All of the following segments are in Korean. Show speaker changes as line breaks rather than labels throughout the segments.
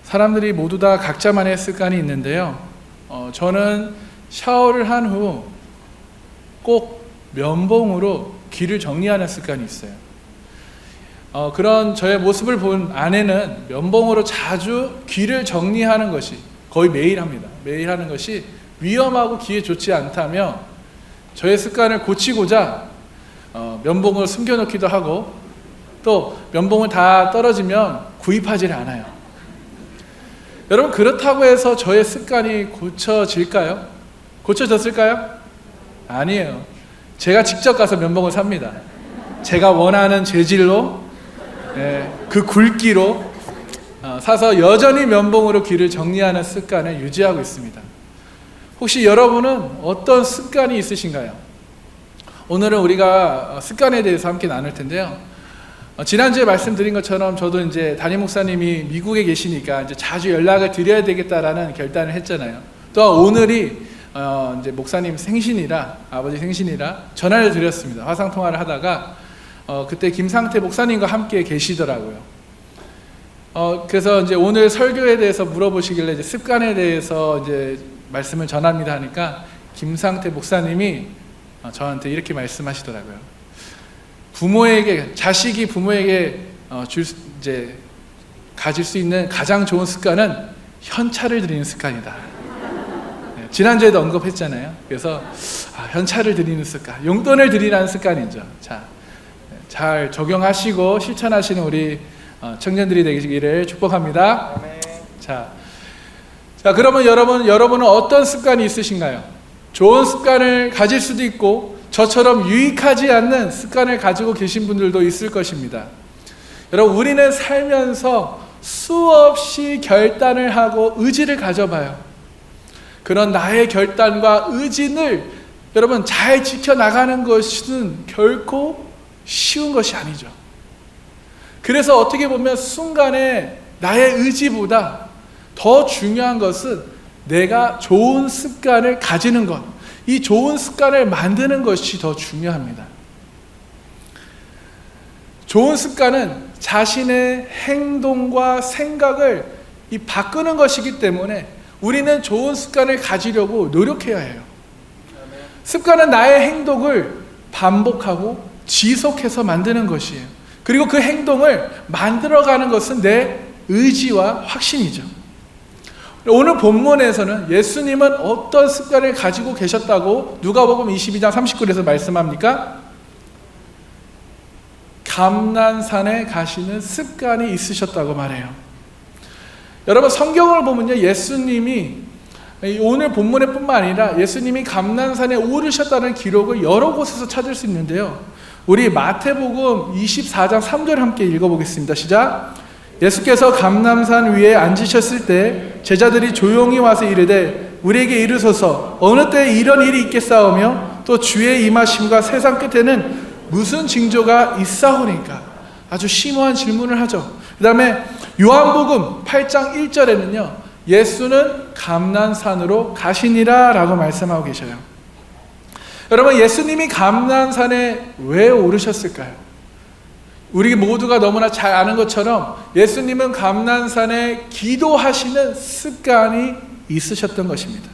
사람들이 모두 다 각자만의 습관이 있는데요. 저는 샤워를 한 후 꼭 면봉으로 귀를 정리하는 습관이 있어요. 그런 저의 모습을 본 아내는 면봉으로 자주 귀를 정리하는 것이 거의 매일 합니다. 매일 하는 것이 위험하고 귀에 좋지 않다며 저의 습관을 고치고자 면봉을 숨겨놓기도 하고 또 면봉을 다 떨어지면 구입하지 않아요. 여러분, 그렇다고 해서 저의 습관이 고쳐질까요? 고쳐졌을까요? 아니에요. 제가 직접 가서 면봉을 삽니다. 제가 원하는 재질로, 그 굵기로 사서 여전히 면봉으로 귀를 정리하는 습관을 유지하고 있습니다. 혹시 여러분은 어떤 습관이 있으신가요? 오늘은 우리가 습관에 대해서 함께 나눌 텐데요. 지난주에 말씀드린 것처럼 저도 이제 담임 목사님이 미국에 계시니까 이제 자주 연락을 드려야 되겠다라는 결단을 했잖아요. 또한 오늘이 이제 목사님 생신이라, 아버지 생신이라 전화를 드렸습니다. 화상 통화를 하다가 그때 김상태 목사님과 함께 계시더라고요. 그래서 이제 오늘 설교에 대해서 물어보시길래 이제 습관에 대해서 이제 말씀을 전합니다 하니까 김상태 목사님이 저한테 이렇게 말씀하시더라고요. 자식이 부모에게 이제 가질 수 있는 가장 좋은 습관은 현찰을 드리는 습관이다. 지난주에도 언급했잖아요. 그래서 현찰을 드리는 습관, 용돈을 드리라는 습관이죠. 자, 잘 적용하시고 실천하시는 우리 청년들이 되기를 축복합니다. 자, 그러면 여러분은 어떤 습관이 있으신가요? 좋은 습관을 가질 수도 있고 저처럼 유익하지 않는 습관을 가지고 계신 분들도 있을 것입니다. 여러분, 우리는 살면서 수없이 결단을 하고 의지를 가져봐요. 그런 나의 결단과 의지를 여러분 잘 지켜나가는 것은 결코 쉬운 것이 아니죠. 그래서 어떻게 보면 순간에 나의 의지보다 더 중요한 것은 내가 좋은 습관을 가지는 것, 이 좋은 습관을 만드는 것이 더 중요합니다. 좋은 습관은 자신의 행동과 생각을 바꾸는 것이기 때문에 우리는 좋은 습관을 가지려고 노력해야 해요. 습관은 나의 행동을 반복하고 지속해서 만드는 것이에요. 그리고 그 행동을 만들어가는 것은 내 의지와 확신이죠. 오늘 본문에서는 예수님은 어떤 습관을 가지고 계셨다고 누가복음 22장 39절에서 말씀합니까? 감난산에 가시는 습관이 있으셨다고 말해요. 여러분, 성경을 보면요, 예수님이 오늘 본문에 뿐만 아니라 예수님이 감난산에 오르셨다는 기록을 여러 곳에서 찾을 수 있는데요. 우리 마태복음 24장 3절 함께 읽어보겠습니다. 시작. 예수께서 감난산 위에 앉으셨을 때 제자들이 조용히 와서 이르되 우리에게 이르소서 어느 때에 이런 일이 있겠사오며 또 주의 임하심과 세상 끝에는 무슨 징조가 있사오니까. 아주 심오한 질문을 하죠. 그 다음에 요한복음 8장 1절에는요 예수는 감난산으로 가시니라 라고 말씀하고 계셔요. 여러분, 예수님이 감난산에 왜 오르셨을까요? 우리 모두가 너무나 잘 아는 것처럼 예수님은 감난산에 기도하시는 습관이 있으셨던 것입니다.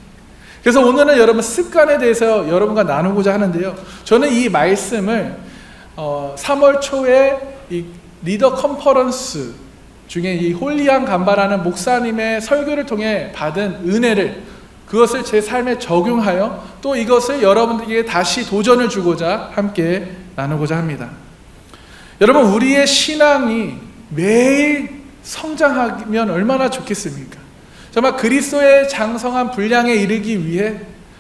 그래서 오늘은 여러분 습관에 대해서 여러분과 나누고자 하는데요, 저는 이 말씀을 3월 초에 이 리더 컨퍼런스 중에 이 홀리한 간바라는 목사님의 설교를 통해 받은 은혜를, 그것을 제 삶에 적용하여 또 이것을 여러분들에게 다시 도전을 주고자 함께 나누고자 합니다. 여러분, 우리의 신앙이 매일 성장하면 얼마나 좋겠습니까? 정말 그리스도의 장성한 분량에 이르기 위해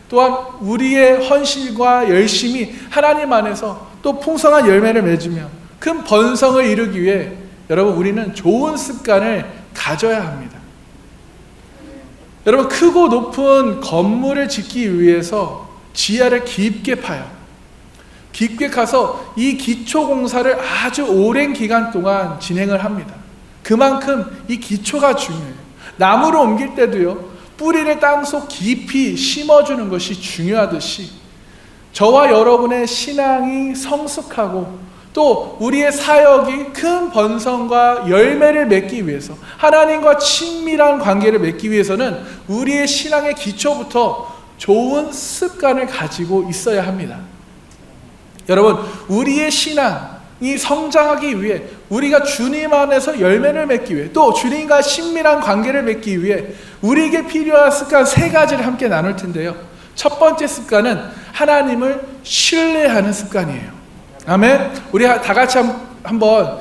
또한 우리의 헌신과 열심이 하나님 안에서 또 풍성한 열매를 맺으며 큰 번성을 이루기 위해 여러분 우리는 좋은 습관을 가져야 합니다. 여러분, 크고 높은 건물을 짓기 위해서 지하를 깊게 파요. 깊게 가서 이 기초 공사를 아주 오랜 기간 동안 진행을 합니다. 그만큼 이 기초가 중요해요. 나무를 옮길 때도요, 뿌리를 땅속 깊이 심어주는 것이 중요하듯이 저와 여러분의 신앙이 성숙하고 또 우리의 사역이 큰 번성과 열매를 맺기 위해서, 하나님과 친밀한 관계를 맺기 위해서는 우리의 신앙의 기초부터 좋은 습관을 가지고 있어야 합니다. 여러분, 우리의 신앙이 성장하기 위해, 우리가 주님 안에서 열매를 맺기 위해, 또 주님과 친밀한 관계를 맺기 위해 우리에게 필요한 습관 3가지를 함께 나눌 텐데요. 첫 번째 습관은 하나님을 신뢰하는 습관이에요. 아멘. 우리 다 같이 한번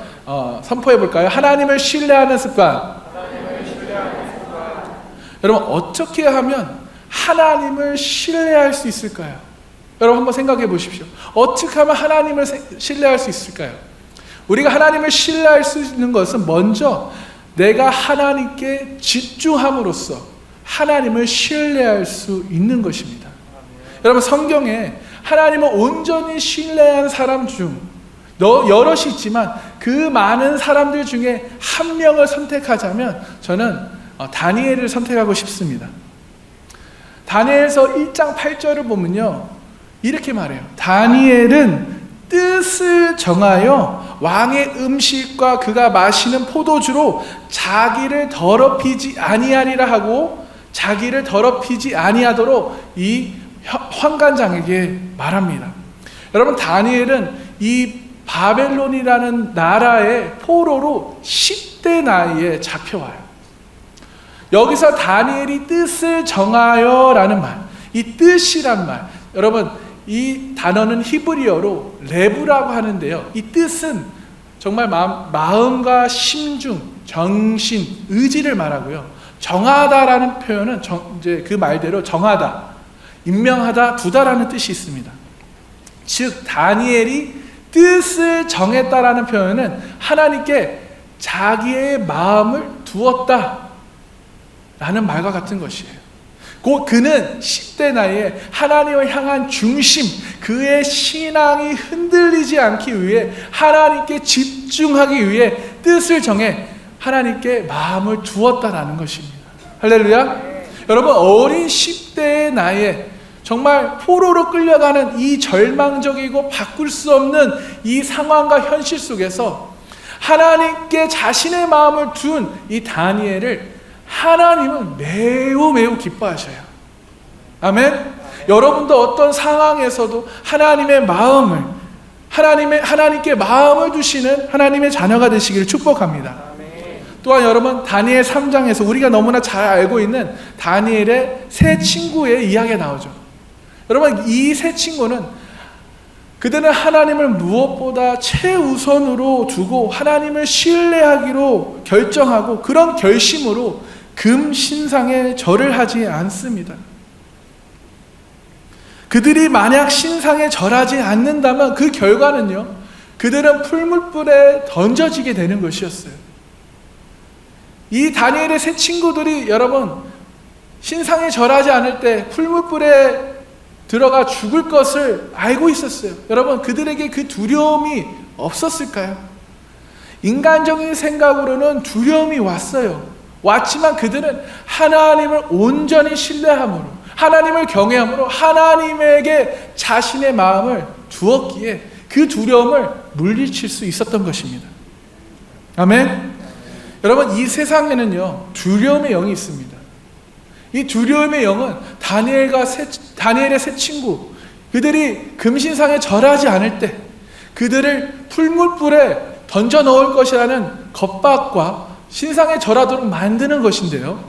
선포해 볼까요? 하나님을 신뢰하는 습관. 여러분, 어떻게 하면 하나님을 신뢰할 수 있을까요? 여러분, 한번 생각해 보십시오. 어떻게 하면 하나님을 신뢰할 수 있을까요? 우리가 하나님을 신뢰할 수 있는 것은 먼저 내가 하나님께 집중함으로써 하나님을 신뢰할 수 있는 것입니다. 여러분, 성경에 하나님을 온전히 신뢰한 사람 중 여럿이 있지만 그 많은 사람들 중에 한 명을 선택하자면 저는 다니엘을 선택하고 싶습니다. 다니엘서 1장 8절을 보면요, 이렇게 말해요. 다니엘은 뜻을 정하여 왕의 음식과 그가 마시는 포도주로 자기를 더럽히지 아니하리라 하고 자기를 더럽히지 아니하도록 이 환관장에게 말합니다. 여러분, 다니엘은 이 바벨론이라는 나라의 포로로 10대 나이에 잡혀와요. 여기서 다니엘이 뜻을 정하여 라는 말, 이 뜻이란 말, 여러분, 이 단어는 히브리어로 레브라고 하는데요, 이 뜻은 정말 마음과 심중, 정신, 의지를 말하고요, 정하다라는 표현은 이제 그 말대로 정하다, 임명하다, 두다라는 뜻이 있습니다. 즉 다니엘이 뜻을 정했다라는 표현은 하나님께 자기의 마음을 두었다 라는 말과 같은 것이에요. 곧 그는 10대 나이에 하나님을 향한 중심, 그의 신앙이 흔들리지 않기 위해 하나님께 집중하기 위해 뜻을 정해 하나님께 마음을 두었다라는 것입니다. 할렐루야. 여러분, 어린 10대의 나이에 정말 포로로 끌려가는 이 절망적이고 바꿀 수 없는 이 상황과 현실 속에서 하나님께 자신의 마음을 둔 이 다니엘을 하나님은 매우 매우 기뻐하셔요. 아멘. 여러분도 어떤 상황에서도 하나님의 마음을, 하나님께 마음을 두시는 하나님의 자녀가 되시기를 축복합니다. 또한 여러분, 다니엘 3장에서 우리가 너무나 잘 알고 있는 다니엘의 세 친구의 이야기가 나오죠. 여러분, 이 세 친구는 그들은 하나님을 무엇보다 최우선으로 두고 하나님을 신뢰하기로 결정하고 그런 결심으로 금 신상에 절을 하지 않습니다. 그들이 만약 신상에 절하지 않는다면 그 결과는요, 그들은 풀무불에 던져지게 되는 것이었어요. 이 다니엘의 세 친구들이 여러분, 신상에 절하지 않을 때 풀무불에 들어가 죽을 것을 알고 있었어요. 여러분, 그들에게 그 두려움이 없었을까요? 인간적인 생각으로는 두려움이 왔지만 그들은 하나님을 온전히 신뢰함으로, 하나님을 경외함으로 하나님에게 자신의 마음을 두었기에 그 두려움을 물리칠 수 있었던 것입니다. 아멘. 여러분, 이 세상에는요, 두려움의 영이 있습니다. 이 두려움의 영은 다니엘의 세 친구, 그들이 금신상에 절하지 않을 때 그들을 풀무불에 던져 넣을 것이라는 겁박과 신상에 절하도록 만드는 것인데요,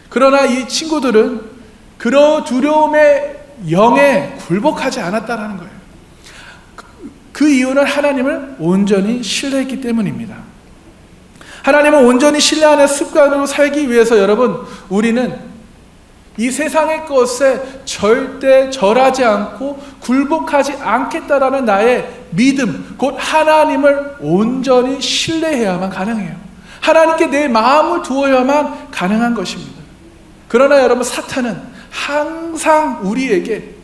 그러나 이 친구들은 그런 두려움의 영에 굴복하지 않았다라는 거예요. 그 이유는 하나님을 온전히 신뢰했기 때문입니다. 하나님을 온전히 신뢰하는 습관으로 살기 위해서 여러분, 우리는 이 세상의 것에 절대 절하지 않고 굴복하지 않겠다라는 나의 믿음, 곧 하나님을 온전히 신뢰해야만 가능해요. 하나님께 내 마음을 두어야만 가능한 것입니다. 그러나 여러분, 사탄은 항상 우리에게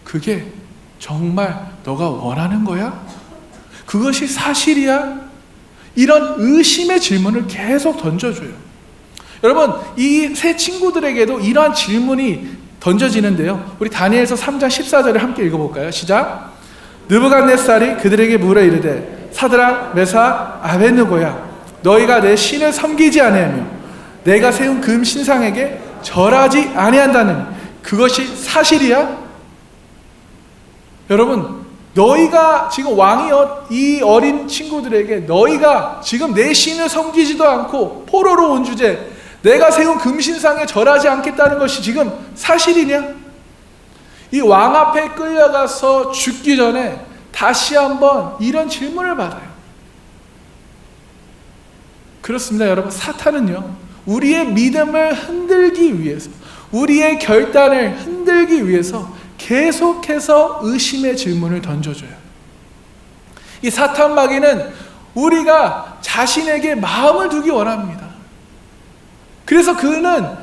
그게 정말 너가 원하는 거야? 그것이 사실이야? 이런 의심의 질문을 계속 던져줘요. 여러분, 이 세 친구들에게도 이러한 질문이 던져지는데요, 우리 다니엘서 3장 14절을 함께 읽어볼까요? 시작. 느부갓네살이 그들에게 물어 이르되 사드락 메삭 아벳느고야 너희가 내 신을 섬기지 아니하며 내가 세운 금 신상에게 절하지 아니한다느니 그것이 사실이야? 여러분, 너희가 지금 왕이여 이 어린 친구들에게 너희가 지금 내 신을 섬기지도 않고 포로로 온 주제 내가 세운 금신상에 절하지 않겠다는 것이 지금 사실이냐? 이 왕 앞에 끌려가서 죽기 전에 다시 한번 이런 질문을 받아요. 그렇습니다, 여러분. 사탄은요, 우리의 믿음을 흔들기 위해서, 우리의 결단을 흔들기 위해서 계속해서 의심의 질문을 던져줘요. 이 사탄 마귀는 우리가 자신에게 마음을 두기 원합니다. 그래서 그가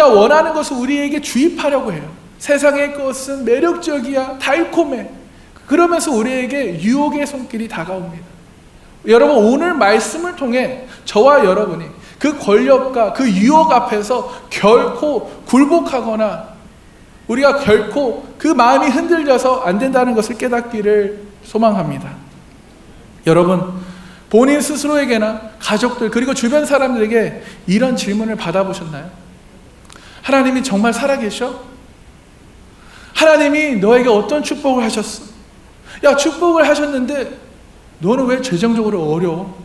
원하는 것을 우리에게 주입하려고 해요. 세상의 것은 매력적이야, 달콤해. 그러면서 우리에게 유혹의 손길이 다가옵니다. 여러분, 오늘 말씀을 통해 저와 여러분이 그 권력과 그 유혹 앞에서 결코 굴복하거나 우리가 결코 그 마음이 흔들려서 안 된다는 것을 깨닫기를 소망합니다. 여러분, 본인 스스로에게나 가족들 그리고 주변 사람들에게 이런 질문을 받아보셨나요? 하나님이 정말 살아계셔? 하나님이 너에게 어떤 축복을 하셨어? 야, 축복을 하셨는데 너는 왜 재정적으로 어려워?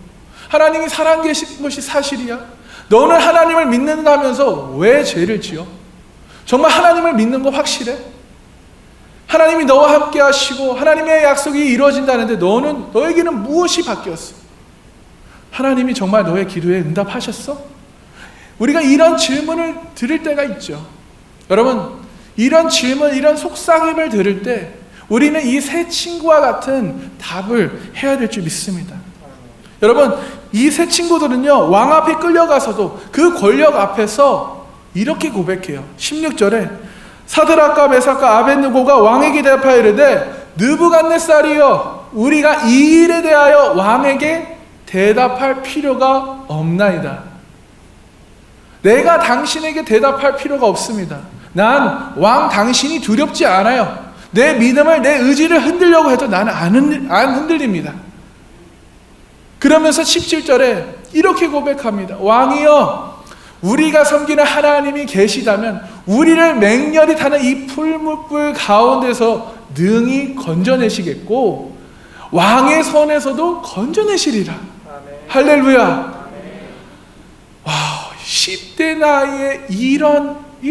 하나님이 살아계신 것이 사실이야? 너는 하나님을 믿는다면서 왜 죄를 지어? 정말 하나님을 믿는 거 확실해? 하나님이 너와 함께 하시고 하나님의 약속이 이루어진다는데 너에게는 무엇이 바뀌었어? 하나님이 정말 너의 기도에 응답하셨어? 우리가 이런 질문을 들을 때가 있죠. 여러분, 이런 질문, 이런 속삭임을 들을 때 우리는 이 세 친구와 같은 답을 해야 될 줄 믿습니다. 여러분, 이 세 친구들은요, 왕 앞에 끌려가서도 그 권력 앞에서 이렇게 고백해요. 16절에 사드락과 메삭과 아벳느고가 왕에게 대답하여 이르되 느부갓네살이여 우리가 이 일에 대하여 왕에게 대답할 필요가 없나이다. 내가 당신에게 대답할 필요가 없습니다. 난 왕 당신이 두렵지 않아요. 내 믿음을, 내 의지를 흔들려고 해도 나는 안 흔들립니다. 그러면서 17절에 이렇게 고백합니다. 왕이여 우리가 섬기는 하나님이 계시다면 우리를 맹렬히 타는 이 풀무불 가운데서 능히 건져내시겠고 왕의 손에서도 건져내시리라. 아멘. 할렐루야. 아멘. 와, 10대 나이에 이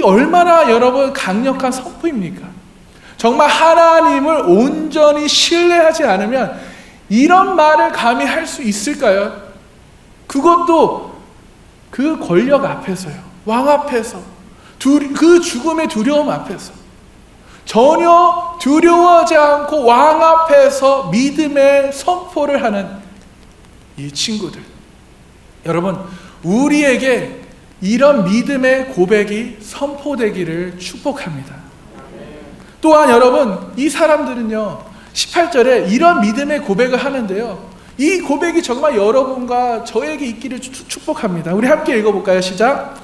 얼마나 여러분 강력한 선포입니까? 정말 하나님을 온전히 신뢰하지 않으면 이런 말을 감히 할 수 있을까요? 그것도 그 권력 앞에서요. 왕 앞에서. 그 죽음의 두려움 앞에서. 전혀 두려워하지 않고 왕 앞에서 믿음의 선포를 하는 이 친구들. 여러분, 우리에게 이런 믿음의 고백이 선포되기를 축복합니다. 또한 여러분, 이 사람들은요 18절에 이런 믿음의 고백을 하는데요, 이 고백이 정말 여러분과 저에게 있기를 축복합니다. 우리 함께 읽어볼까요? 시작.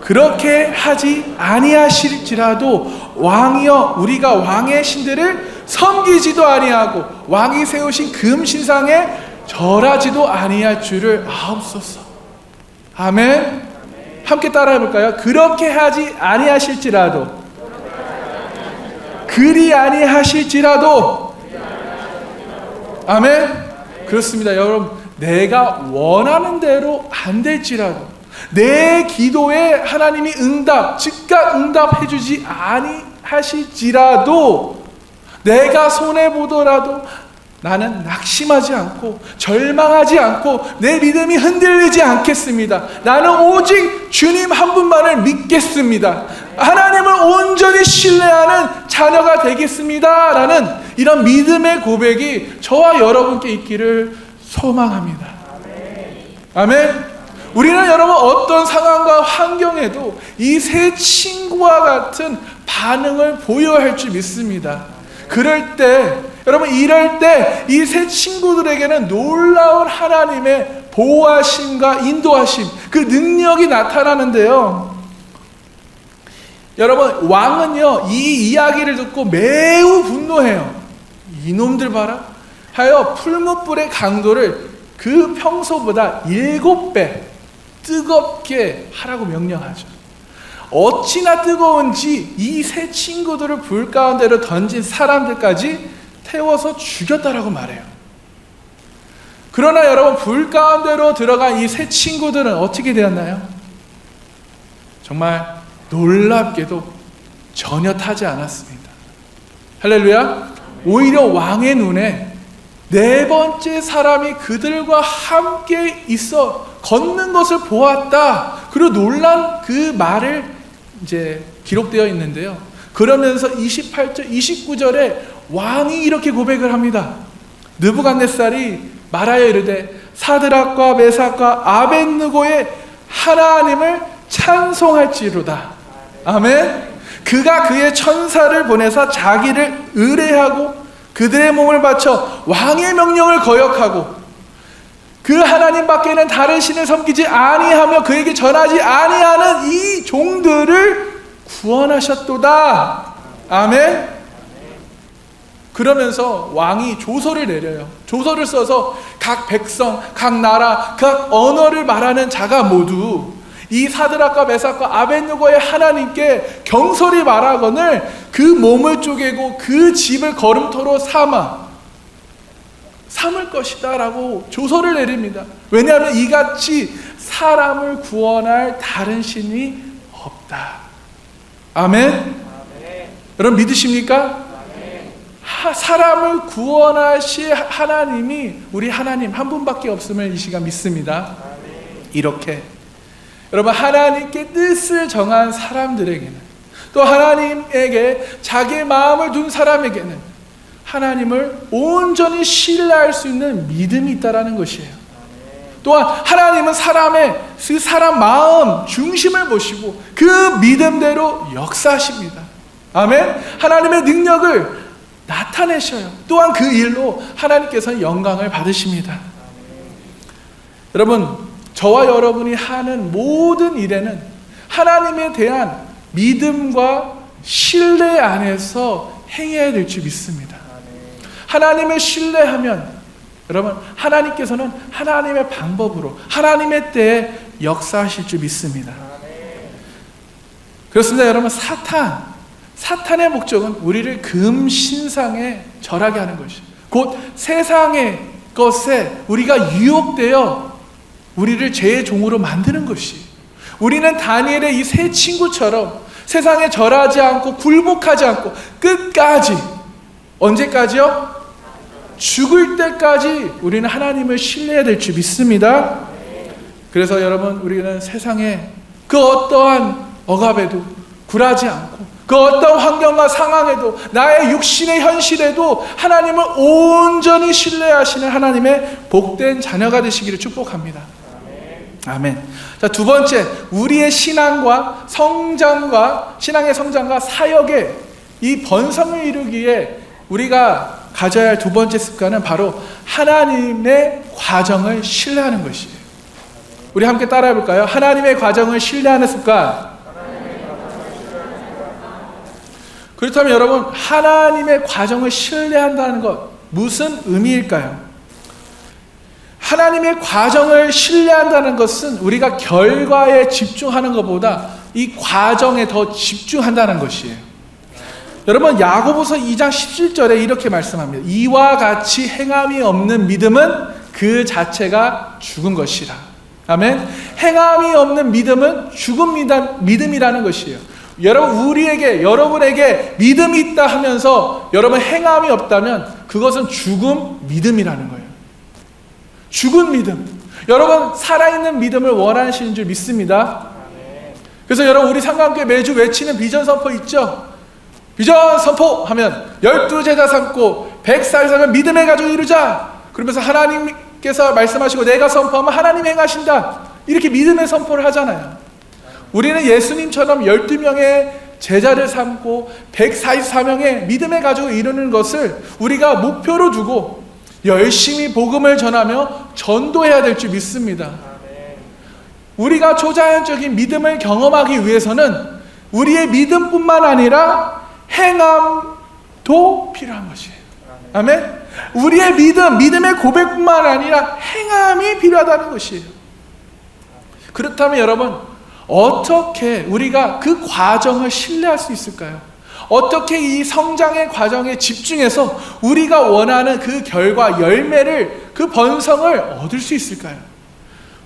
그렇게 하지 아니하실지라도 왕이여 우리가 왕의 신들을 섬기지도 아니하고 왕이 세우신 금신상에 절하지도 아니할 줄을 아옵소서. 아멘. 함께 따라해 볼까요? 그렇게 하지 아니하실지라도, 그리 아니하실지라도. 아멘. 그렇습니다. 여러분, 내가 원하는 대로 안 될지라도, 내 기도에 하나님이 즉각 응답해 주지 아니하실지라도, 내가 손해보더라도 나는 낙심하지 않고 절망하지 않고 내 믿음이 흔들리지 않겠습니다. 나는 오직 주님 한 분만을 믿겠습니다. 하나님을 온전히 신뢰하는 자녀가 되겠습니다. 라는 이런 믿음의 고백이 저와 여러분께 있기를 소망합니다. 아멘. 우리는 여러분 어떤 상황과 환경에도 이 세 친구와 같은 반응을 보여야 할 줄 믿습니다. 이럴 때 이 세 친구들에게는 놀라운 하나님의 보호하심과 인도하심, 그 능력이 나타나는데요. 여러분, 왕은요 이 이야기를 듣고 매우 분노해요. 이놈들 봐라 하여 풀무불의 강도를 그 평소보다 7배 뜨겁게 하라고 명령하죠. 어찌나 뜨거운지 이 세 친구들을 불 가운데로 던진 사람들까지 태워서 죽였다라고 말해요. 그러나 여러분, 불 가운데로 들어간 이 세 친구들은 어떻게 되었나요? 정말 놀랍게도 전혀 타지 않았습니다. 할렐루야. 오히려 왕의 눈에 네 번째 사람이 그들과 함께 있어 걷는 것을 보았다. 그리고 놀란 그 말을 이제 기록되어 있는데요. 그러면서 28절, 29절에 왕이 이렇게 고백을 합니다. 느부갓네살이 말하여 이르되 사드락과 메삭과 아벳느고의 하나님을 찬송할지로다. 아멘. 그가 그의 천사를 보내사 자기를 의뢰하고 그들의 몸을 바쳐 왕의 명령을 거역하고 그 하나님 밖에는 다른 신을 섬기지 아니하며 그에게 전하지 아니하는 이 종들을 구원하셨도다. 아멘. 그러면서 왕이 조서를 내려요. 조서를 써서 각 백성, 각 나라, 각 언어를 말하는 자가 모두 이 사드락과 메삭과 아벳느고의 하나님께 경솔히 말하거늘 그 몸을 쪼개고 그 집을 거름토로 삼을 것이다 라고 조서를 내립니다. 왜냐하면 이같이 사람을 구원할 다른 신이 없다. 아멘. 여러분 믿으십니까? 사람을 구원하실 하나님이 우리 하나님 한 분밖에 없음을 이 시간 믿습니다. 이렇게 여러분, 하나님께 뜻을 정한 사람들에게는, 또 하나님에게 자기의 마음을 둔 사람에게는 하나님을 온전히 신뢰할 수 있는 믿음이 있다라는 것이에요. 또한 하나님은 그 사람 마음 중심을 보시고 그 믿음대로 역사하십니다. 아멘. 하나님의 능력을 나타내셔요. 또한 그 일로 하나님께서는 영광을 받으십니다. 여러분, 저와 여러분이 하는 모든 일에는 하나님에 대한 믿음과 신뢰 안에서 행해야 될 줄 믿습니다. 하나님을 신뢰하면 여러분, 하나님께서는 하나님의 방법으로 하나님의 때에 역사하실 줄 믿습니다. 그렇습니다. 여러분, 사탄의 목적은 우리를 금신상에 절하게 하는 것이죠. 곧 세상의 것에 우리가 유혹되어 우리를 죄의 종으로 만드는 것이, 우리는 다니엘의 이 세 친구처럼 세상에 절하지 않고 굴복하지 않고 끝까지, 언제까지요? 죽을 때까지 우리는 하나님을 신뢰해야 될 줄 믿습니다. 그래서 여러분, 우리는 세상에 그 어떠한 억압에도 굴하지 않고 그 어떤 환경과 상황에도 나의 육신의 현실에도 하나님을 온전히 신뢰하시는 하나님의 복된 자녀가 되시기를 축복합니다. 아멘. 자, 두 번째, 우리의 신앙과 신앙의 성장과 사역의 이 번성을 이루기에 우리가 가져야 할 두 번째 습관은 바로 하나님의 과정을 신뢰하는 것이에요. 우리 함께 따라해 볼까요? 하나님의 과정을 신뢰하는 습관. 그렇다면 여러분, 하나님의 과정을 신뢰한다는 것 무슨 의미일까요? 하나님의 과정을 신뢰한다는 것은 우리가 결과에 집중하는 것보다 이 과정에 더 집중한다는 것이에요. 여러분, 야고보서 2장 17절에 이렇게 말씀합니다. 이와 같이 행함이 없는 믿음은 그 자체가 죽은 것이라. 아멘. 행함이 없는 믿음은 죽은 믿음이라는 것이에요. 여러분에게 믿음이 있다 하면서 여러분 행함이 없다면 그것은 죽은 믿음이라는 거예요. 죽은 믿음. 여러분, 살아있는 믿음을 원하시는 줄 믿습니다. 그래서 여러분, 우리 상관교회 매주 외치는 비전 선포 있죠? 비전 선포 하면 12제자 삼고 100살 살면 믿음의 가족을 이루자. 그러면서 하나님께서 말씀하시고 내가 선포하면 하나님 행하신다. 이렇게 믿음의 선포를 하잖아요. 우리는 예수님처럼 12명의 제자를 삼고 144명의 믿음의 가족을 이루는 것을 우리가 목표로 두고 열심히 복음을 전하며 전도해야 될 줄 믿습니다. 우리가 초자연적인 믿음을 경험하기 위해서는 우리의 믿음뿐만 아니라 행함도 필요한 것이에요. 아멘. 우리의 믿음의 고백뿐만 아니라 행함이 필요하다는 것이에요. 그렇다면 여러분, 어떻게 우리가 그 과정을 신뢰할 수 있을까요? 어떻게 이 성장의 과정에 집중해서 우리가 원하는 그 결과, 열매를, 그 번성을 얻을 수 있을까요?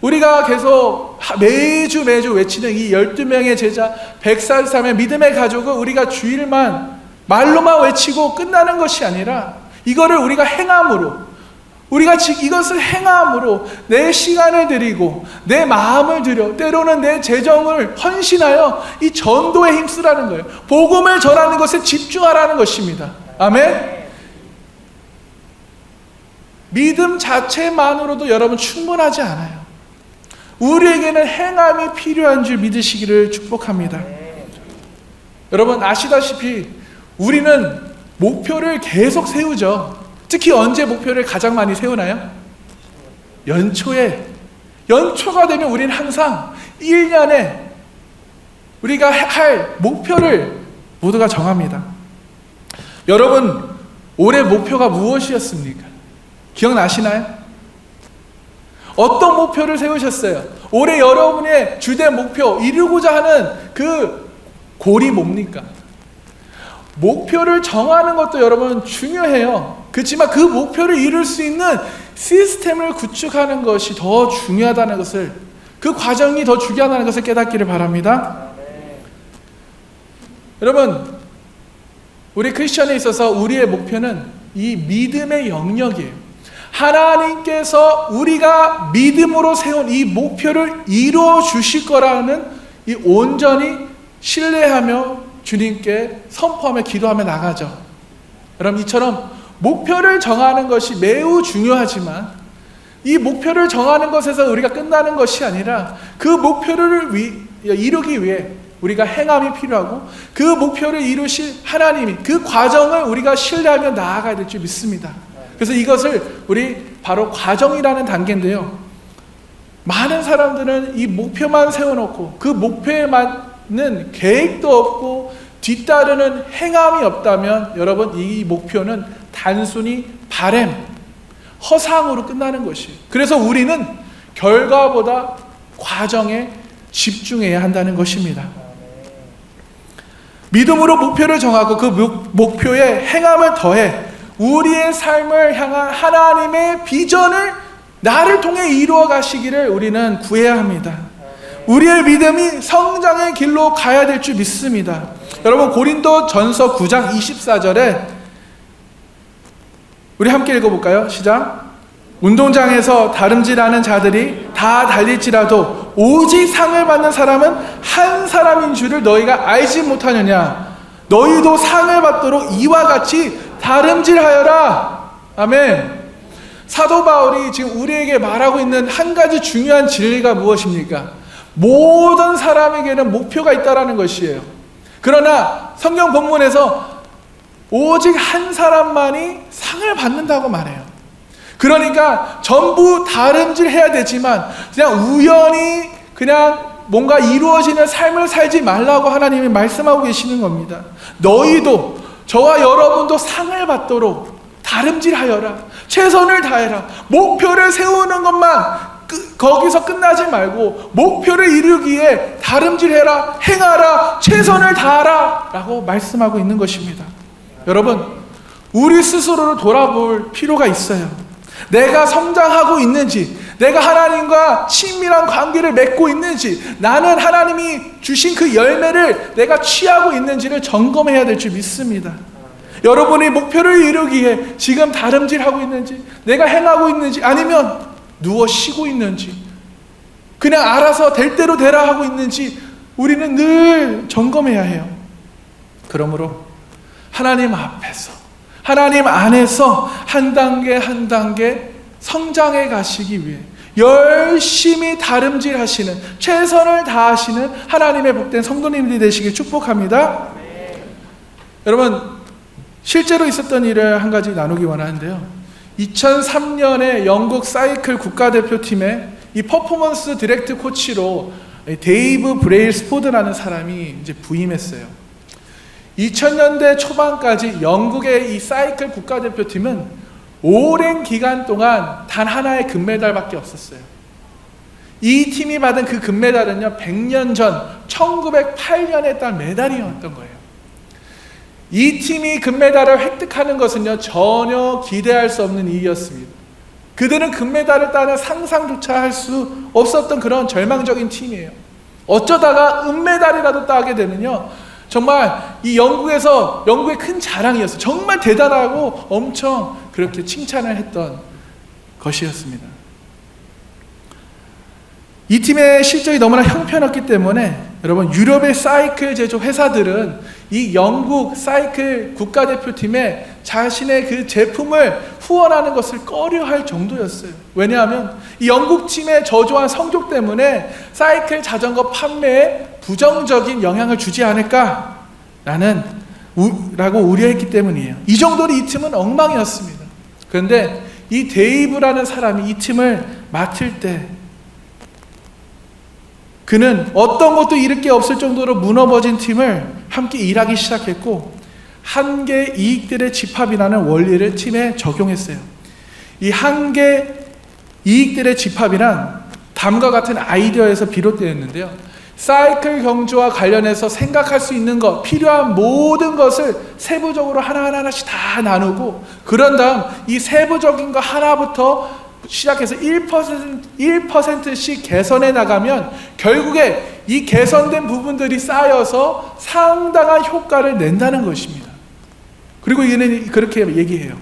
우리가 계속 매주 외치는 이 12명의 제자 143의 믿음의 가족은 우리가 주일만 말로만 외치고 끝나는 것이 아니라 이거를 우리가 행함으로, 우리가 이것을 행함으로 내 시간을 드리고 내 마음을 들여, 때로는 내 재정을 헌신하여 이 전도에 힘쓰라는 거예요. 복음을 전하는 것에 집중하라는 것입니다. 아멘. 믿음 자체만으로도 여러분 충분하지 않아요. 우리에게는 행함이 필요한 줄 믿으시기를 축복합니다. 여러분 아시다시피 우리는 목표를 계속 세우죠. 특히 언제 목표를 가장 많이 세우나요? 연초가 되면 우리는 항상 1년에 우리가 할 목표를 모두가 정합니다. 여러분 올해 목표가 무엇이었습니까? 기억나시나요? 어떤 목표를 세우셨어요? 올해 여러분의 주된 목표, 이루고자 하는 그 골이 뭡니까? 목표를 정하는 것도 여러분 중요해요. 그렇지만 그 목표를 이룰 수 있는 시스템을 구축하는 것이 더 중요하다는 것을, 그 과정이 더 중요하다는 것을 깨닫기를 바랍니다. 여러분, 우리 크리스천에 있어서 우리의 목표는 이 믿음의 영역이에요. 하나님께서 우리가 믿음으로 세운 이 목표를 이루어 주실 거라는 이 온전히 신뢰하며 주님께 선포하며 기도하며 나가죠. 여러분 이처럼 목표를 정하는 것이 매우 중요하지만 이 목표를 정하는 것에서 우리가 끝나는 것이 아니라 그 목표를 이루기 위해 우리가 행함이 필요하고 그 목표를 이루실 하나님이 그 과정을 우리가 신뢰하며 나아가야 될 줄 믿습니다. 그래서 이것을 우리 바로 과정이라는 단계인데요. 많은 사람들은 이 목표만 세워놓고 그 목표에 맞는 계획도 없고 뒤따르는 행함이 없다면 여러분 이 목표는 단순히 바램, 허상으로 끝나는 것이에요. 그래서 우리는 결과보다 과정에 집중해야 한다는 것입니다. 믿음으로 목표를 정하고 그 목표에 행함을 더해 우리의 삶을 향한 하나님의 비전을 나를 통해 이루어 가시기를 우리는 구해야 합니다. 우리의 믿음이 성장의 길로 가야 될 줄 믿습니다. 여러분 고린도전서 9장 24절에 우리 함께 읽어볼까요? 시작. 운동장에서 다름질하는 자들이 다 달릴지라도 오직 상을 받는 사람은 한 사람인 줄을 너희가 알지 못하느냐. 너희도 상을 받도록 이와 같이 다름질하여라. 아멘. 사도 바울이 지금 우리에게 말하고 있는 한 가지 중요한 진리가 무엇입니까? 모든 사람에게는 목표가 있다라는 것이에요. 그러나 성경 본문에서 오직 한 사람만이 상을 받는다고 말해요. 그러니까 전부 다름질해야 되지만 그냥 우연히 그냥 뭔가 이루어지는 삶을 살지 말라고 하나님이 말씀하고 계시는 겁니다. 너희도 저와 여러분도 상을 받도록 다름질하여라. 최선을 다해라. 목표를 세우는 것만 거기서 끝나지 말고 목표를 이루기에 다름질해라, 행하라, 최선을 다하라 라고 말씀하고 있는 것입니다. 여러분 우리 스스로를 돌아볼 필요가 있어요. 내가 성장하고 있는지, 내가 하나님과 친밀한 관계를 맺고 있는지, 나는 하나님이 주신 그 열매를 내가 취하고 있는지를 점검해야 될 줄 믿습니다. 여러분이 목표를 이루기에 지금 다름질하고 있는지, 내가 행하고 있는지, 아니면 누워 쉬고 있는지, 그냥 알아서 될 대로 되라 하고 있는지 우리는 늘 점검해야 해요. 그러므로 하나님 앞에서, 하나님 안에서 한 단계 한 단계 성장해 가시기 위해 열심히 다름질하시는, 최선을 다하시는 하나님의 복된 성도님들이 되시길 축복합니다. 여러분 실제로 있었던 일을 한 가지 나누기 원하는데요. 2003년에 영국 사이클 국가대표팀의 이 퍼포먼스 디렉트 코치로 데이브 브레일스포드라는 사람이 이제 부임했어요. 2000년대 초반까지 영국의 이 사이클 국가대표팀은 오랜 기간 동안 단 하나의 금메달밖에 없었어요. 이 팀이 받은 그 금메달은요, 100년 전 1908년에 딴 메달이었던 거예요. 이 팀이 금메달을 획득하는 것은요, 전혀 기대할 수 없는 일이었습니다. 그들은 금메달을 따는 상상조차 할 수 없었던 그런 절망적인 팀이에요. 어쩌다가 은메달이라도 따게 되면요, 정말 이 영국의 큰 자랑이었어요. 정말 대단하고 엄청 그렇게 칭찬을 했던 것이었습니다. 이 팀의 실적이 너무나 형편없기 때문에 여러분, 유럽의 사이클 제조 회사들은 이 영국 사이클 국가대표팀에 자신의 그 제품을 후원하는 것을 꺼려할 정도였어요. 왜냐하면 이 영국 팀의 저조한 성적 때문에 사이클 자전거 판매에 부정적인 영향을 주지 않을까라고 우려했기 때문이에요. 이 정도로 이 팀은 엉망이었습니다. 그런데 이 데이브라는 사람이 이 팀을 맡을 때 그는 어떤 것도 잃을 게 없을 정도로 무너버진 팀을 함께 일하기 시작했고, 한계 이익들의 집합이라는 원리를 팀에 적용했어요. 이 한계 이익들의 집합이란 다음과 같은 아이디어에서 비롯되었는데요. 사이클 경주와 관련해서 생각할 수 있는 것, 필요한 모든 것을 세부적으로 하나하나씩 다 나누고, 그런 다음 이 세부적인 거 하나부터 시작해서 1%씩 개선해 나가면 결국에 이 개선된 부분들이 쌓여서 상당한 효과를 낸다는 것입니다. 그리고 이는 그렇게 얘기해요.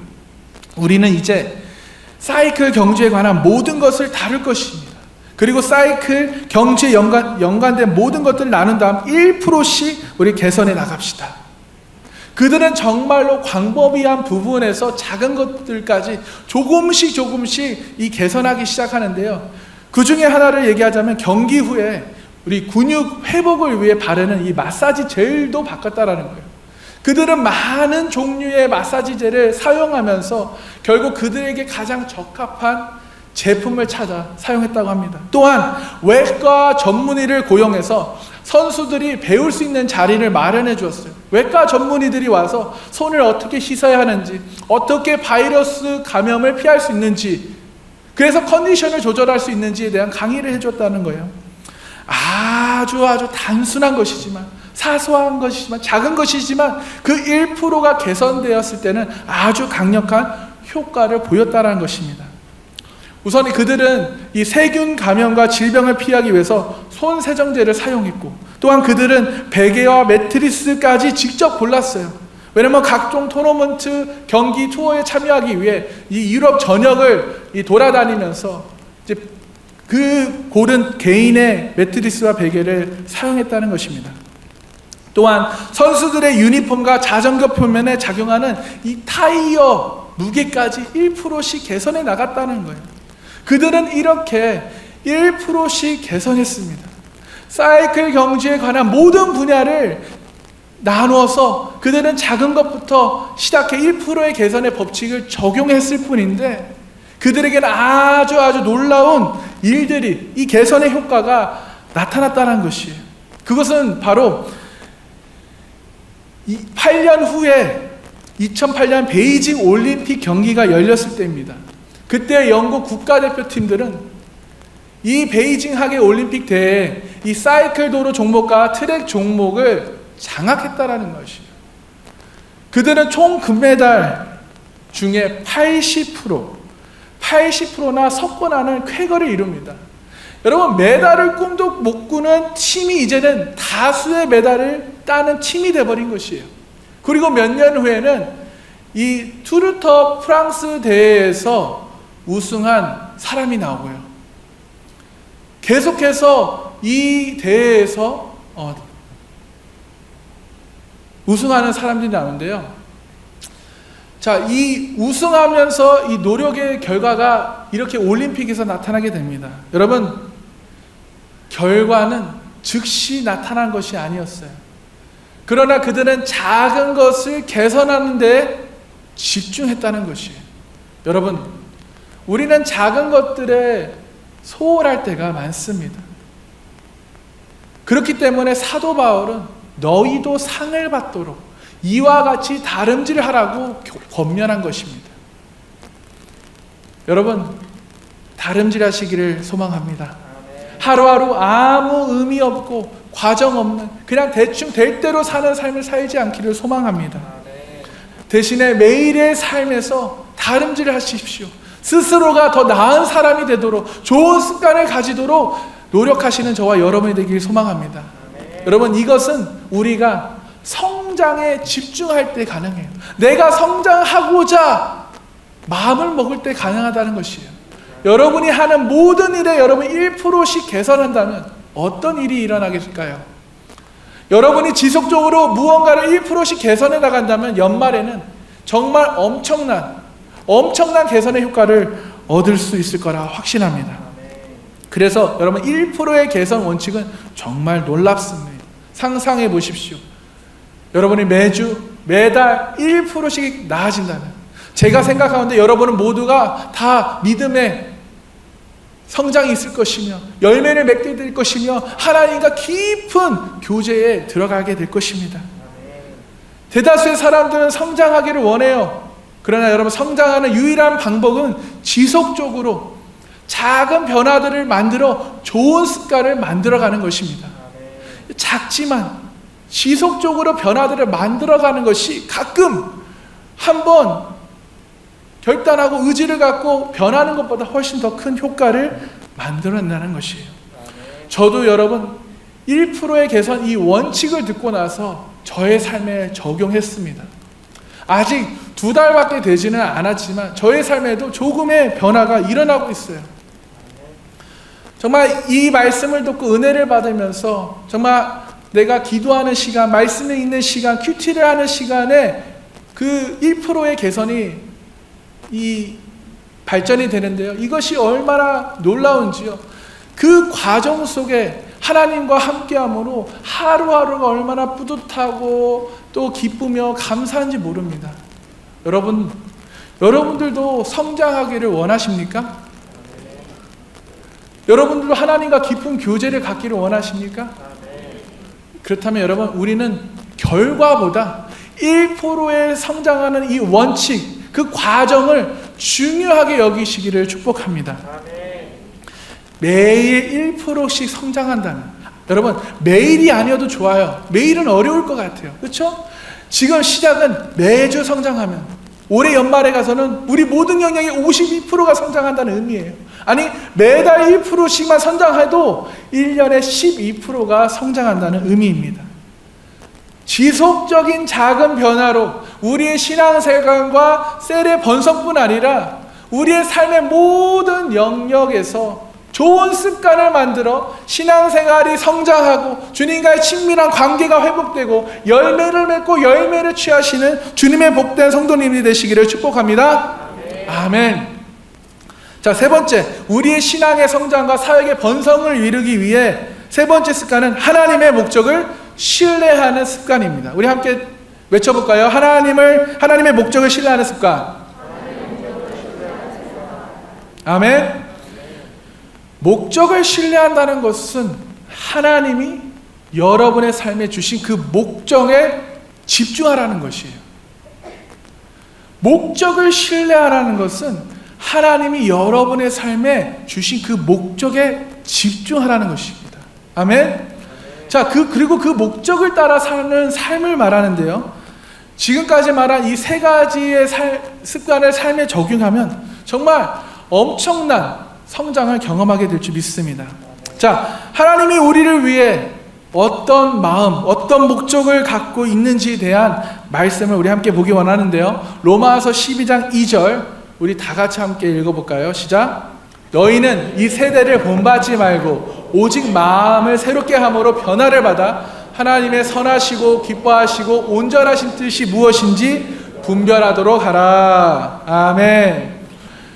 우리는 이제 사이클 경주에 관한 모든 것을 다룰 것입니다. 그리고 사이클 경주에 연관된 모든 것들을 나눈 다음 1%씩 우리 개선해 나갑시다. 그들은 정말로 광범위한 부분에서 작은 것들까지 조금씩 이 개선하기 시작하는데요. 그 중에 하나를 얘기하자면 경기 후에 우리 근육 회복을 위해 바르는 이 마사지 젤도 바꿨다라는 거예요. 그들은 많은 종류의 마사지 젤을 사용하면서 결국 그들에게 가장 적합한 제품을 찾아 사용했다고 합니다. 또한 외과 전문의를 고용해서 선수들이 배울 수 있는 자리를 마련해 주었어요. 외과 전문의들이 와서 손을 어떻게 씻어야 하는지, 어떻게 바이러스 감염을 피할 수 있는지, 그래서 컨디션을 조절할 수 있는지에 대한 강의를 해줬다는 거예요. 아주 단순한 것이지만, 사소한 것이지만, 작은 것이지만 그 1%가 개선되었을 때는 아주 강력한 효과를 보였다는 것입니다. 우선 그들은 이 세균 감염과 질병을 피하기 위해서 손 세정제를 사용했고, 또한 그들은 베개와 매트리스까지 직접 골랐어요. 왜냐하면 각종 토너먼트 경기 투어에 참여하기 위해 이 유럽 전역을 돌아다니면서 이제 그 고른 개인의 매트리스와 베개를 사용했다는 것입니다. 또한 선수들의 유니폼과 자전거 표면에 작용하는 이 타이어 무게까지 1%씩 개선해 나갔다는 거예요. 그들은 이렇게 1%씩 개선했습니다. 사이클 경주에 관한 모든 분야를 나누어서 그들은 작은 것부터 시작해 1%의 개선의 법칙을 적용했을 뿐인데, 그들에게는 아주 놀라운 일들이, 이 개선의 효과가 나타났다는 것이에요. 그것은 바로 8년 후에 2008년 베이징 올림픽 경기가 열렸을 때입니다. 그때 영국 국가대표팀들은 이 베이징 하계 올림픽 대회에 이 사이클 도로 종목과 트랙 종목을 장악했다라는 것이에요. 그들은 총 금메달 중에 80%나 석권하는 쾌거를 이룹니다. 여러분, 메달을 꿈도 못 꾸는 팀이 이제는 다수의 메달을 따는 팀이 되어버린 것이에요. 그리고 몇 년 후에는 이 투르터 프랑스 대회에서 우승한 사람이 나오고요. 계속해서 이 대회에서 우승하는 사람들이 나오는데요. 자, 이 우승하면서 이 노력의 결과가 이렇게 올림픽에서 나타나게 됩니다. 여러분, 결과는 즉시 나타난 것이 아니었어요. 그러나 그들은 작은 것을 개선하는 데 집중했다는 것이에요. 여러분, 우리는 작은 것들에 소홀할 때가 많습니다. 그렇기 때문에 사도 바울은 너희도 상을 받도록 이와 같이 다름질하라고 권면한 것입니다. 여러분, 다름질하시기를 소망합니다. 하루하루 아무 의미 없고 과정 없는 그냥 대충 될 대로 사는 삶을 살지 않기를 소망합니다. 대신에 매일의 삶에서 다름질을 하십시오. 스스로가 더 나은 사람이 되도록 좋은 습관을 가지도록 노력하시는 저와 여러분이 되길 소망합니다. 여러분, 이것은 우리가 성장에 집중할 때 가능해요. 내가 성장하고자 마음을 먹을 때 가능하다는 것이에요. 여러분이 하는 모든 일에 여러분이 1%씩 개선한다면 어떤 일이 일어나겠을까요? 여러분이 지속적으로 무언가를 1%씩 개선해 나간다면 연말에는 정말 엄청난 개선의 효과를 얻을 수 있을 거라 확신합니다. 그래서 여러분, 1%의 개선 원칙은 정말 놀랍습니다. 상상해 보십시오. 여러분이 매달 1%씩 나아진다면, 제가 생각하는데 여러분은 모두가 다 믿음의 성장이 있을 것이며 열매를 맺게 될 것이며 하나님과 깊은 교제에 들어가게 될 것입니다. 대다수의 사람들은 성장하기를 원해요. 그러나 여러분, 성장하는 유일한 방법은 지속적으로 작은 변화들을 만들어 좋은 습관을 만들어가는 것입니다. 작지만 지속적으로 변화들을 만들어가는 것이 가끔 한번 결단하고 의지를 갖고 변하는 것보다 훨씬 더 큰 효과를 만들어낸다는 것이에요. 저도 여러분 1%의 개선 이 원칙을 듣고 나서 저의 삶에 적용했습니다. 아직 2달밖에 되지는 않았지만 저의 삶에도 조금의 변화가 일어나고 있어요. 정말 이 말씀을 듣고 은혜를 받으면서 정말 내가 기도하는 시간, 말씀에 있는 시간, 큐티를 하는 시간에 그 1%의 개선이 이 발전이 되는데요. 이것이 얼마나 놀라운지요. 그 과정 속에 하나님과 함께함으로 하루하루가 얼마나 뿌듯하고 또 기쁘며 감사한지 모릅니다. 여러분들도 성장하기를 원하십니까? 여러분들도 하나님과 깊은 교제를 갖기를 원하십니까? 그렇다면 여러분, 우리는 결과보다 1%의 성장하는 이 원칙, 그 과정을 중요하게 여기시기를 축복합니다. 매일 1%씩 성장한다면, 여러분, 매일이 아니어도 좋아요. 매일은 어려울 것 같아요. 그렇죠? 지금 시작은 매주 성장하면 올해 연말에 가서는 우리 모든 영역의 52%가 성장한다는 의미예요. 아니, 매달 1%씩만 성장해도 1년에 12%가 성장한다는 의미입니다. 지속적인 작은 변화로 우리의 신앙생활과 셀의 번성뿐 아니라 우리의 삶의 모든 영역에서 좋은 습관을 만들어 신앙생활이 성장하고 주님과의 친밀한 관계가 회복되고 열매를 맺고 열매를 취하시는 주님의 복된 성도님이 되시기를 축복합니다. 아멘. 자, 세 번째, 우리의 신앙의 성장과 사역의 번성을 이루기 위해 세 번째 습관은 하나님의 목적을 신뢰하는 습관입니다. 우리 함께 외쳐볼까요? 하나님의 목적을 신뢰하는 습관. 아멘. 목적을 신뢰한다는 것은 하나님이 여러분의 삶에 주신 그 목적에 집중하라는 것이에요. 목적을 신뢰하라는 것은 하나님이 여러분의 삶에 주신 그 목적에 집중하라는 것입니다. 아멘. 자, 그리고 그 목적을 따라 사는 삶을 말하는데요. 지금까지 말한 이 세 가지의 습관을 삶에 적용하면 정말 엄청난 성장을 경험하게 될 줄 믿습니다. 자, 하나님이 우리를 위해 어떤 마음, 어떤 목적을 갖고 있는지에 대한 말씀을 우리 함께 보기 원하는데요. 로마서 12장 2절 우리 다 같이 함께 읽어볼까요? 시작. 너희는 이 세대를 본받지 말고 오직 마음을 새롭게 함으로 변화를 받아 하나님의 선하시고 기뻐하시고 온전하신 뜻이 무엇인지 분별하도록 하라. 아멘.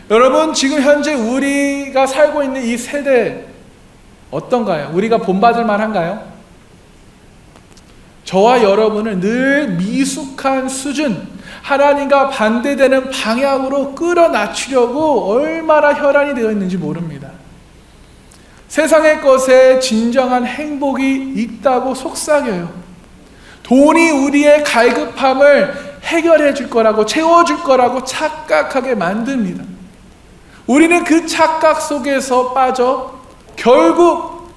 여러분, 지금 현재 우리가 살고 있는 이 세대 어떤가요? 우리가 본받을 만한가요? 저와 여러분을 늘 미숙한 수준, 하나님과 반대되는 방향으로 끌어낮추려고 얼마나 혈안이 되어 있는지 모릅니다. 세상의 것에 진정한 행복이 있다고 속삭여요. 돈이 우리의 갈급함을 해결해 줄 거라고, 채워줄 거라고 착각하게 만듭니다. 우리는 그 착각 속에서 빠져 결국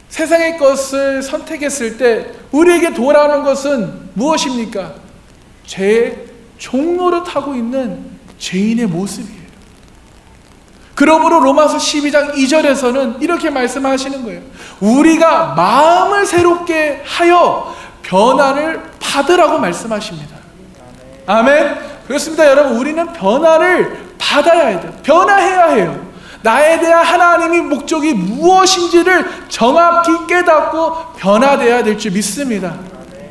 세상의 것을 선택했을 때 우리에게 돌아오는 것은 무엇입니까? 죄의 종노릇하고 있는 죄인의 모습이에요. 그러므로 로마서 12장 2절에서는 이렇게 말씀하시는 거예요. 우리가 마음을 새롭게 하여 변화를 받으라고 말씀하십니다. 아멘. 그렇습니다. 여러분, 우리는 변화를 받아야 돼요. 변화해야 해요. 나에 대한 하나님의 목적이 무엇인지를 정확히 깨닫고 변화되어야 될 줄 믿습니다.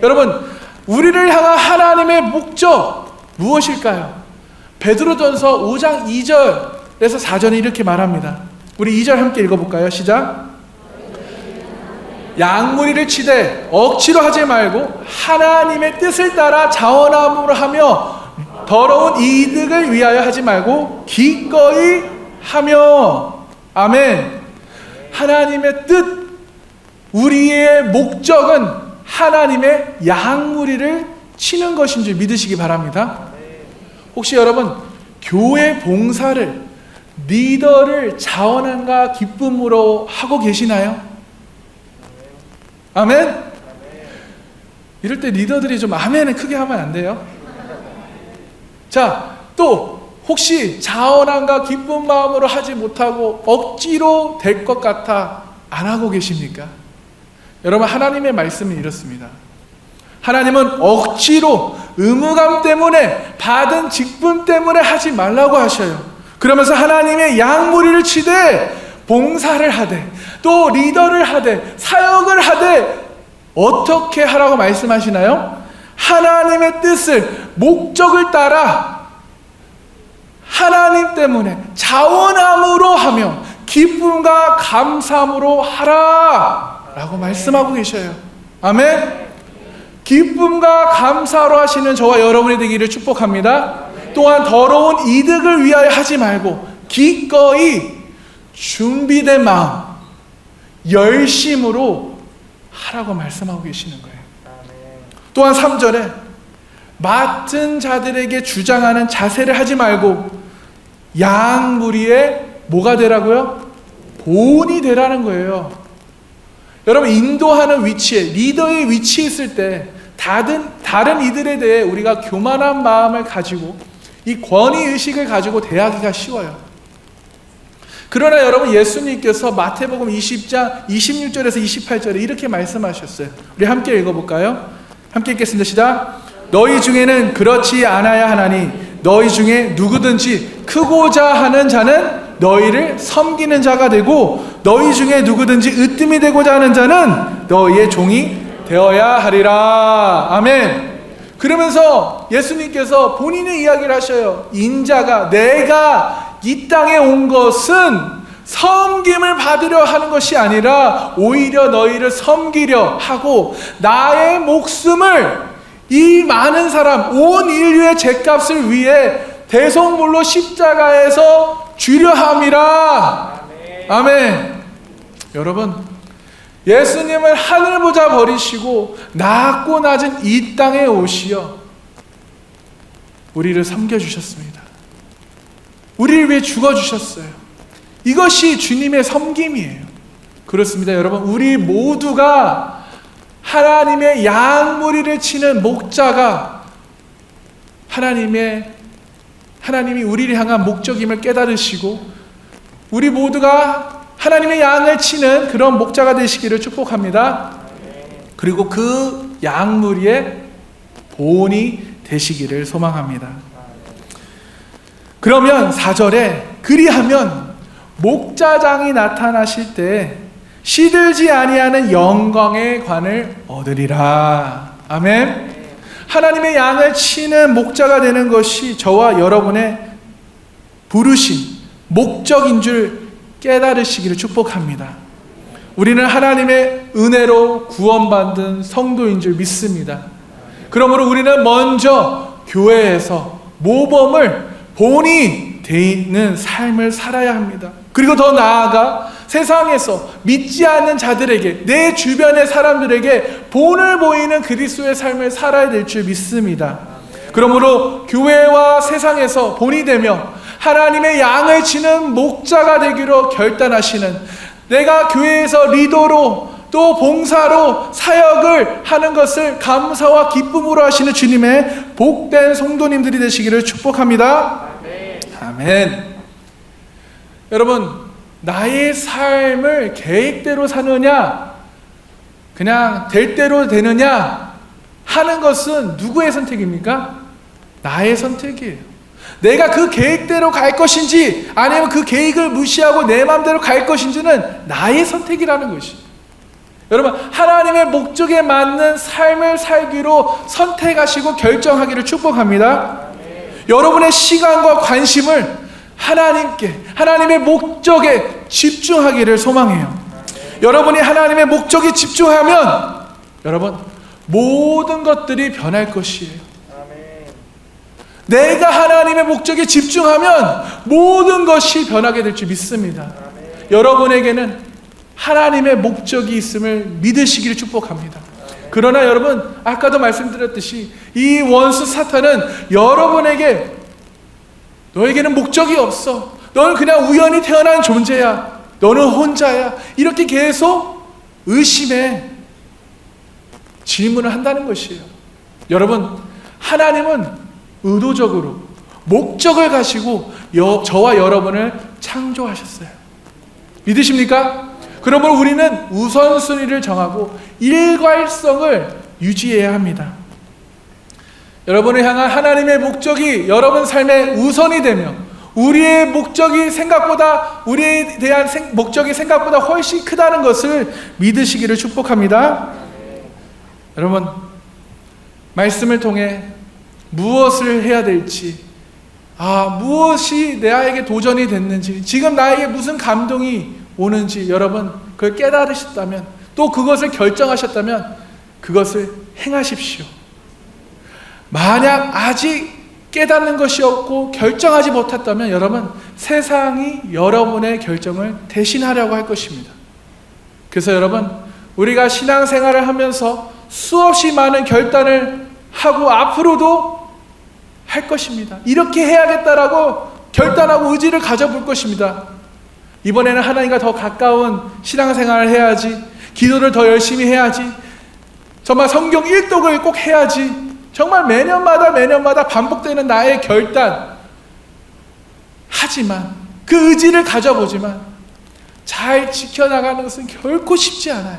여러분, 우리를 향한 하나님의 목적 무엇일까요? 베드로전서 5장 2절에서 4절에 이렇게 말합니다. 우리 2절 함께 읽어볼까요? 시작. 양무리를 치되 억지로 하지 말고 하나님의 뜻을 따라 자원함으로 하며 더러운 이득을 위하여 하지 말고 기꺼이 하며. 아멘. 하나님의 뜻, 우리의 목적은 하나님의 양무리를 치는 것인 줄 믿으시기 바랍니다. 혹시 여러분, 교회 봉사를, 리더를 자원함과 기쁨으로 하고 계시나요? 아멘? 이럴 때 리더들이 좀 아멘을 크게 하면 안 돼요? 자, 또 혹시 자원함과 기쁜 마음으로 하지 못하고 억지로 될 것 같아 안 하고 계십니까? 여러분, 하나님의 말씀은 이렇습니다. 하나님은 억지로 의무감 때문에 받은 직분 때문에 하지 말라고 하셔요. 그러면서 하나님의 양무리를 치되 봉사를 하되 또 리더를 하되 사역을 하되 어떻게 하라고 말씀하시나요? 하나님의 뜻을, 목적을 따라 하나님 때문에 자원함으로 하며 기쁨과 감사함으로 하라 라고 말씀하고 계셔요. 아멘. 기쁨과 감사로 하시는 저와 여러분이 되기를 축복합니다. 또한 더러운 이득을 위하여 하지 말고 기꺼이 준비된 마음, 열심으로 하라고 말씀하고 계시는 거예요. 또한 3절에 맡은 자들에게 주장하는 자세를 하지 말고 양무리에 뭐가 되라고요? 본이 되라는 거예요. 여러분, 인도하는 위치에, 리더의 위치에 있을 때 다른 이들에 대해 우리가 교만한 마음을 가지고 이 권위의식을 가지고 대하기가 쉬워요. 그러나 여러분, 예수님께서 마태복음 20장 26절에서 28절에 이렇게 말씀하셨어요. 우리 함께 읽어볼까요? 함께 읽겠습니다. 시작. 너희 중에는 그렇지 않아야 하나니 너희 중에 누구든지 크고자 하는 자는 너희를 섬기는 자가 되고 너희 중에 누구든지 으뜸이 되고자 하는 자는 너희의 종이 되어야 하리라. 아멘. 그러면서 예수님께서 본인의 이야기를 하셔요. 인자가, 내가 이 땅에 온 것은 섬김을 받으려 하는 것이 아니라 오히려 너희를 섬기려 하고 나의 목숨을 이 많은 사람, 온 인류의 죄값을 위해 대속물로 십자가에서 주려 함이라. 아멘. 여러분, 예수님을 하늘보자 버리시고 낮고 낮은 이 땅에 오시어 우리를 섬겨주셨습니다. 우리를 위해 죽어주셨어요. 이것이 주님의 섬김이에요. 그렇습니다. 여러분, 우리 모두가 하나님의 양무리를 치는 목자가 하나님이 우리를 향한 목적임을 깨달으시고 우리 모두가 하나님의 양을 치는 그런 목자가 되시기를 축복합니다. 그리고 그 양무리의 본이 되시기를 소망합니다. 그러면 4절에 그리하면 목자장이 나타나실 때 시들지 아니하는 영광의 관을 얻으리라. 아멘. 하나님의 양을 치는 목자가 되는 것이 저와 여러분의 부르심, 목적인 줄 깨달으시기를 축복합니다. 우리는 하나님의 은혜로 구원받은 성도인 줄 믿습니다. 그러므로 우리는 먼저 교회에서 모범을 본이 되어 있는 삶을 살아야 합니다. 그리고 더 나아가 세상에서 믿지 않는 자들에게, 내 주변의 사람들에게 본을 보이는 그리스도의 삶을 살아야 될 줄 믿습니다. 그러므로 교회와 세상에서 본이 되며 하나님의 양을 치는 목자가 되기로 결단하시는, 내가 교회에서 리더로 또 봉사로 사역을 하는 것을 감사와 기쁨으로 하시는 주님의 복된 성도님들이 되시기를 축복합니다. 아멘. 여러분, 나의 삶을 계획대로 사느냐, 그냥 될 대로 되느냐 하는 것은 누구의 선택입니까? 나의 선택이에요. 내가 그 계획대로 갈 것인지 아니면 그 계획을 무시하고 내 마음대로 갈 것인지는 나의 선택이라는 것이에요. 여러분, 하나님의 목적에 맞는 삶을 살기로 선택하시고 결정하기를 축복합니다. 여러분의 시간과 관심을 하나님께, 하나님의 목적에 집중하기를 소망해요. 여러분이 하나님의 목적에 집중하면 여러분, 모든 것들이 변할 것이에요. 내가 하나님의 목적에 집중하면 모든 것이 변하게 될 줄 믿습니다. 여러분에게는 하나님의 목적이 있음을 믿으시기를 축복합니다. 그러나 여러분, 아까도 말씀드렸듯이 이 원수 사탄은 여러분에게, 너에게는 목적이 없어, 너는 그냥 우연히 태어난 존재야, 너는 혼자야, 이렇게 계속 의심에 질문을 한다는 것이에요. 여러분, 하나님은 의도적으로 목적을 가지고 저와 여러분을 창조하셨어요. 믿으십니까? 그러므로 우리는 우선순위를 정하고 일관성을 유지해야 합니다. 여러분을 향한 하나님의 목적이 여러분 삶의 우선이 되며 우리의 목적이 생각보다, 우리에 대한 목적이 생각보다 훨씬 크다는 것을 믿으시기를 축복합니다. 여러분, 말씀을 통해 무엇을 해야 될지, 무엇이 나에게 도전이 됐는지, 지금 나에게 무슨 감동이 오는지 여러분 그걸 깨달으셨다면, 또 그것을 결정하셨다면 그것을 행하십시오. 만약 아직 깨닫는 것이 없고 결정하지 못했다면 여러분, 세상이 여러분의 결정을 대신하려고 할 것입니다. 그래서 여러분, 우리가 신앙생활을 하면서 수없이 많은 결단을 하고 앞으로도 할 것입니다. 이렇게 해야겠다라고 결단하고 의지를 가져볼 것입니다. 이번에는 하나님과 더 가까운 신앙생활을 해야지, 기도를 더 열심히 해야지, 정말 성경 일독을 꼭 해야지, 정말 매년마다 반복되는 나의 결단. 하지만 그 의지를 가져보지만 잘 지켜나가는 것은 결코 쉽지 않아요.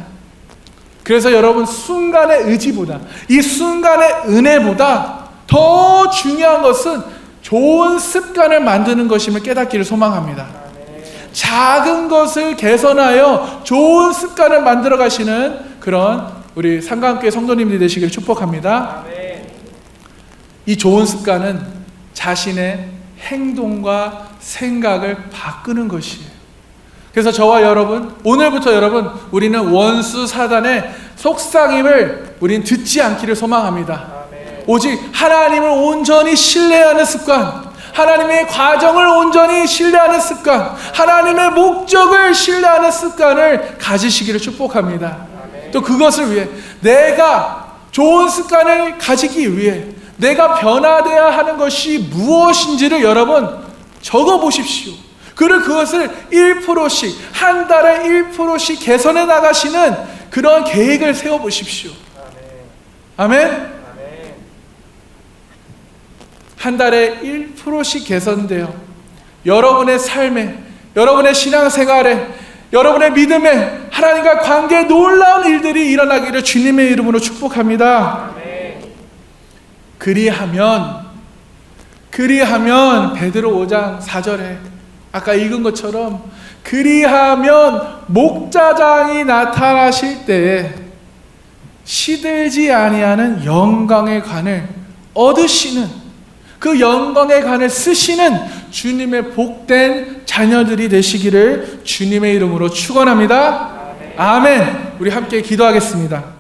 그래서 여러분, 순간의 의지보다, 이 순간의 은혜보다 더 중요한 것은 좋은 습관을 만드는 것임을 깨닫기를 소망합니다. 작은 것을 개선하여 좋은 습관을 만들어 가시는 그런 우리 상강교회 성도님들이 되시기를 축복합니다. 이 좋은 습관은 자신의 행동과 생각을 바꾸는 것이에요. 그래서 저와 여러분, 오늘부터 여러분, 우리는 원수 사단의 속삭임을 우리는 듣지 않기를 소망합니다. 오직 하나님을 온전히 신뢰하는 습관, 하나님의 과정을 온전히 신뢰하는 습관, 하나님의 목적을 신뢰하는 습관을 가지시기를 축복합니다. 또 그것을 위해, 내가 좋은 습관을 가지기 위해 내가 변화되어야 하는 것이 무엇인지를 여러분 적어 보십시오. 그리고 그것을 1%씩, 한 달에 1%씩 개선해 나가시는 그런 계획을 세워 보십시오. 아멘. 한 달에 1%씩 개선되어 여러분의 삶에, 여러분의 신앙생활에, 여러분의 믿음에, 하나님과 관계에 놀라운 일들이 일어나기를 주님의 이름으로 축복합니다. 그리하면 베드로 5장 4절에 아까 읽은 것처럼, 그리하면 목자장이 나타나실 때에 시들지 아니하는 영광의 관을 얻으시는, 그 영광의 관을 쓰시는 주님의 복된 자녀들이 되시기를 주님의 이름으로 축원합니다. 아멘. 우리 함께 기도하겠습니다.